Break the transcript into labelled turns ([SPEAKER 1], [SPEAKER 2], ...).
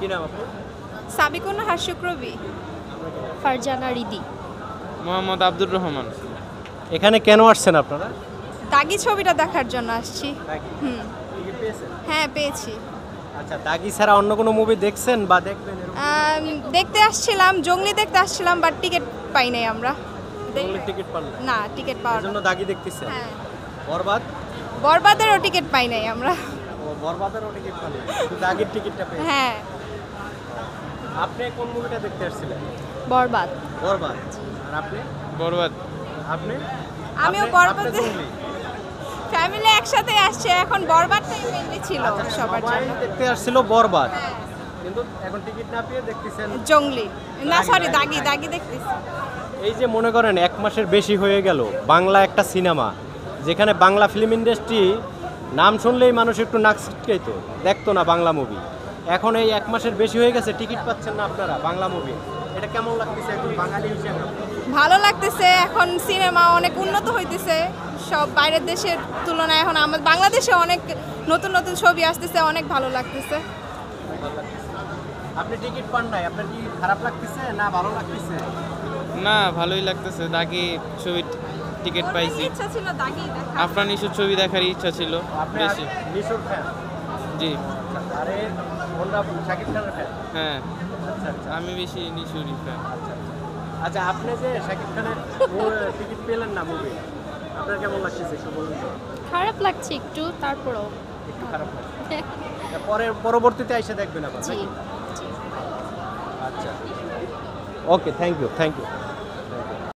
[SPEAKER 1] কি নাম আপনার?
[SPEAKER 2] সাবিকুন হাসুক্রবি। ফারজানা রিদি।
[SPEAKER 3] মোহাম্মদ আব্দুর রহমান।
[SPEAKER 1] এখানে কেন আসছেন আপনারা?
[SPEAKER 2] দাগি ছবিটা দেখার জন্য আসছি।
[SPEAKER 1] দাগি
[SPEAKER 2] হুম।
[SPEAKER 1] টিকিট পেয়েছেন?
[SPEAKER 2] হ্যাঁ পেয়েছি।
[SPEAKER 1] আচ্ছা, দাগি ছাড়া অন্য কোনো মুভি দেখছেন বা দেখবেন এরকম?
[SPEAKER 2] দেখতে আসছিলাম, জঙ্গলি দেখতে আসছিলাম, বাট টিকিট পাই নাই আমরা।
[SPEAKER 1] টিকিট পান না?
[SPEAKER 2] না, টিকিট পাওয়ার
[SPEAKER 1] এজন্য দাগি দেখতেছেন?
[SPEAKER 2] হ্যাঁ।
[SPEAKER 1] বরবাদ?
[SPEAKER 2] বরবাদেরও টিকিট পাই নাই আমরা।
[SPEAKER 1] ও, বরবাদেরও টিকিট পান না, শুধু দাগির টিকিটটা পেয়েছেন।
[SPEAKER 2] হ্যাঁ।
[SPEAKER 1] আপনি কোন মুভিটা দেখতে আসছিলেন?
[SPEAKER 2] বরবাদ।
[SPEAKER 1] বরবাদ। আর আপনি?
[SPEAKER 3] বরবাদ।
[SPEAKER 1] আপনি?
[SPEAKER 2] আমিও
[SPEAKER 1] আপনি-
[SPEAKER 2] বরবাদে-
[SPEAKER 1] আপনি জঙ্গলি?
[SPEAKER 2] ফ্যামিলি একসাথে আসছে, এখন বরবাদটাই মেনলি ছিল
[SPEAKER 1] আচ্ছা,
[SPEAKER 2] সবার
[SPEAKER 1] সবাই
[SPEAKER 2] জন্য।
[SPEAKER 1] দেখতে আসছিল বরবাদ,
[SPEAKER 2] হ্যাঁ।
[SPEAKER 1] কিন্তু এখন টিকিট না পেয়ে দেখতেছেন
[SPEAKER 2] জঙ্গলি না,
[SPEAKER 1] দাগি,
[SPEAKER 2] সরি,
[SPEAKER 1] দাগি,
[SPEAKER 2] দাগি দেখতেছি।
[SPEAKER 1] এই যে মনে করেন 1 মাসের বেশি হয়ে গেল বাংলা একটা সিনেমা, যেখানে বাংলা ফিল্ম ইন্ডাস্ট্রি নাম শুনলেই মানুষ একটু নাক ছিটকাইতো, দেখতো না বাংলা মুভি। এখন এই 1 মাসের বেশি হয়ে গেছে, টিকিট পাচ্ছেন না আপনারা বাংলা মুভি। এটা কেমন লাগতেছে একজন বাঙালি হিসেবে?
[SPEAKER 2] ভালো লাগতেছে, এখন সিনেমা অনেক উন্নত হইতেছে সব বাইরের দেশের তুলনায়। এখন আমাদের বাংলাদেশে অনেক নতুন নতুন ছবি আসতেছে, অনেক ভালো লাগতেছে।
[SPEAKER 1] আপনি টিকিট পান নাই, আপনার কি খারাপ লাগতেছে না ভালো লাগতেছে?
[SPEAKER 3] না, ভালোই লাগতেছে। দাগি ছবি টিকিট পাইছি।
[SPEAKER 2] ইচ্ছা ছিল দাগি দেখা।
[SPEAKER 3] আফরান নিশুর ছবি দেখার ইচ্ছা ছিল
[SPEAKER 1] আপনি
[SPEAKER 3] বেশি।
[SPEAKER 1] নিশুর ফ্যান?
[SPEAKER 3] জি
[SPEAKER 1] আরে ওরা শাকিব খানের ফ্যান?
[SPEAKER 3] হ্যাঁ,
[SPEAKER 1] আচ্ছা আচ্ছা
[SPEAKER 3] আমি বেশি নিশুরই ফ্যান।
[SPEAKER 1] আচ্ছা, আপনি যে শাকিব খানের টিকিট পেলেন না মুভি, আপনার কেমন লাগতেছে একটু বলুন তো?
[SPEAKER 2] খারাপ লাগছে একটু, তারপরও
[SPEAKER 1] একটু খারাপ লাগছে। পরবর্তীতে এসে দেখবেন আবার
[SPEAKER 2] জি
[SPEAKER 1] নাকি? আচ্ছা, ওকে, থ্যাংক ইউ।